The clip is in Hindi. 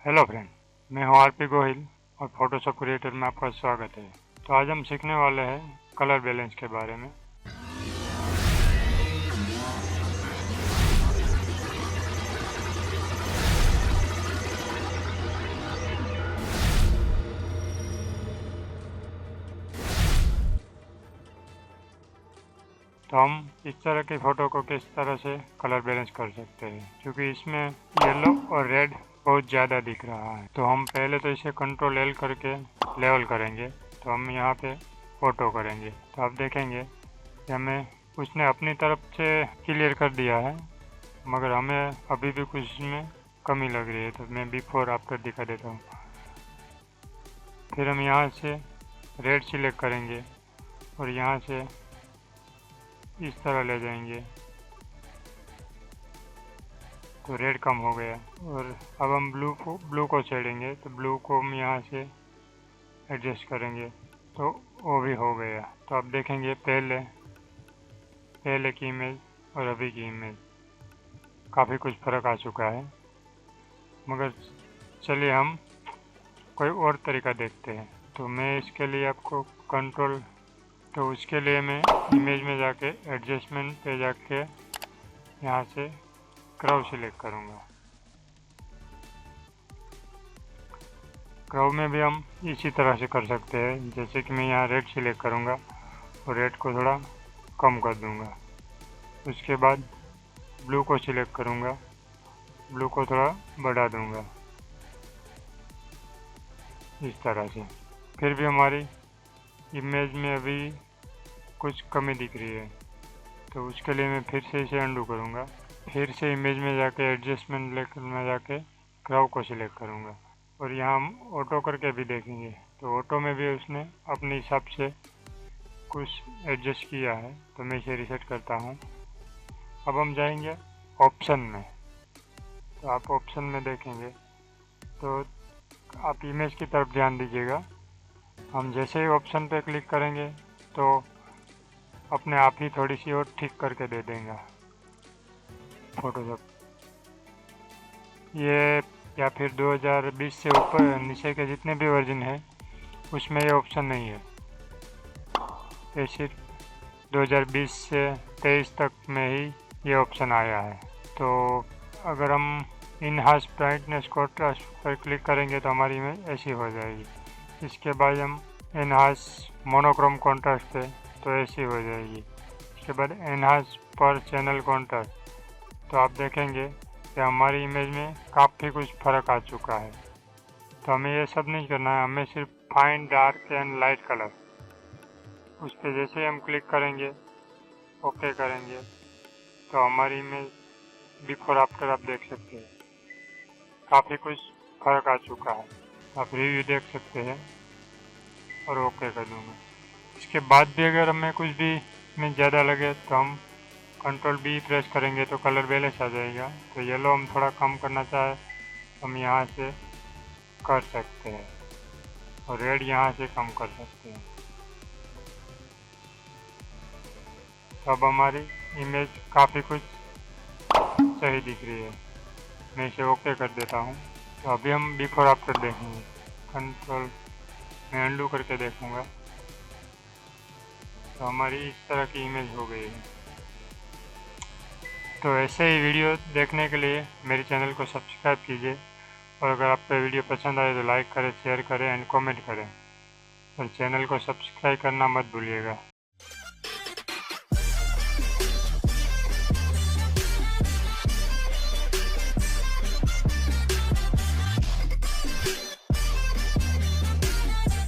हेलो फ्रेंड, मैं हूं आरपी गोहिल और फोटोशॉप क्रिएटर में आपका स्वागत है। तो आज हम सीखने वाले हैं कलर बैलेंस के बारे में। तो हम इस तरह की फ़ोटो को किस तरह से कलर बैलेंस कर सकते हैं, क्योंकि इसमें येलो और रेड बहुत ज़्यादा दिख रहा है। तो हम पहले तो इसे कंट्रोल एल करके लेवल करेंगे। तो हम यहाँ पे ऑटो करेंगे तो आप देखेंगे कि हमें उसने अपनी तरफ से क्लियर कर दिया है, मगर हमें अभी भी कुछ इसमें कमी लग रही है। तो मैं बिफोर आफ्टर दिखा देता हूँ। फिर हम यहाँ से रेड सिलेक्ट करेंगे और यहाँ से इस तरह ले जाएंगे तो रेड कम हो गया। और अब हम ब्लू को छेड़ेंगे तो ब्लू को हम यहाँ से एडजस्ट करेंगे तो वो भी हो गया। तो आप देखेंगे पहले की इमेज और अभी की इमेज काफ़ी कुछ फ़र्क आ चुका है। मगर चलिए हम कोई और तरीका देखते हैं। तो मैं इसके लिए आपको तो उसके लिए मैं इमेज में जाके एडजस्टमेंट पे जाके यहाँ से क्रॉव सिलेक्ट करूँगा। क्रॉव में भी हम इसी तरह से कर सकते हैं, जैसे कि मैं यहाँ रेड सिलेक्ट करूँगा और रेड को थोड़ा कम कर दूँगा। उसके बाद ब्लू को सिलेक्ट करूँगा, ब्लू को थोड़ा बढ़ा दूँगा इस तरह से। फिर भी हमारी इमेज में अभी कुछ कमी दिख रही है, तो उसके लिए मैं फिर से इसे अंडू करूँगा। फिर से इमेज में जाके एडजस्टमेंट लेकर में जाके क्रॉव को सिलेक्ट करूँगा और यहाँ हम ऑटो करके भी देखेंगे। तो ऑटो में भी उसने अपने हिसाब से कुछ एडजस्ट किया है। तो मैं इसे रिसेट करता हूँ। अब हम जाएंगे ऑप्शन में। तो आप ऑप्शन में देखेंगे तो आप इमेज की तरफ ध्यान दीजिएगा। हम जैसे ही ऑप्शन पे क्लिक करेंगे तो अपने आप ही थोड़ी सी और ठीक करके दे देंगे फोटोशॉप। ये या फिर 2020 से ऊपर नीचे के जितने भी वर्जन है उसमें ये ऑप्शन नहीं है। ये सिर्फ 2020 से 23 तक में ही ये ऑप्शन आया है। तो अगर हम इनहांस ब्राइटनेस कॉन्ट्रास्ट पर क्लिक करेंगे तो हमारी इमेज ऐसी हो जाएगी। इसके बाद हम इनहांस मोनोक्रोम कॉन्ट्रास्ट पे तो ऐसी हो जाएगी। इसके बाद एनहांस पर चैनल कॉन्ट्रास्ट। तो आप देखेंगे कि हमारी इमेज में काफ़ी कुछ फ़र्क आ चुका है। तो हमें ये सब नहीं करना है, हमें सिर्फ find dark and light colour उस पर जैसे ही हम क्लिक करेंगे ओके करेंगे तो हमारी इमेज बिफोर आफ्टर आप देख सकते हैं काफ़ी कुछ फ़र्क आ चुका है। आप रिव्यू देख सकते हैं और ओके कर दूँगा। इसके बाद भी अगर हमें कुछ भी में ज़्यादा लगे तो हम कंट्रोल बी प्रेस करेंगे तो कलर बैलेंस आ जाएगा। तो येलो हम थोड़ा कम करना चाहे हम यहाँ से कर सकते हैं और रेड यहाँ से कम कर सकते हैं। तो अब हमारी इमेज काफ़ी कुछ सही दिख रही है। मैं इसे ओके कर देता हूँ। तो अभी हम बिफोर आफ्टर देखेंगे। कंट्रोल मैं अंडू करके देखूँगा तो हमारी इस तरह की इमेज हो गई है। तो ऐसे ही वीडियो देखने के लिए मेरे चैनल को सब्सक्राइब कीजिए और अगर आपको वीडियो पसंद आए तो लाइक करें, शेयर करें एंड कमेंट करें और चैनल को सब्सक्राइब करना मत भूलिएगा।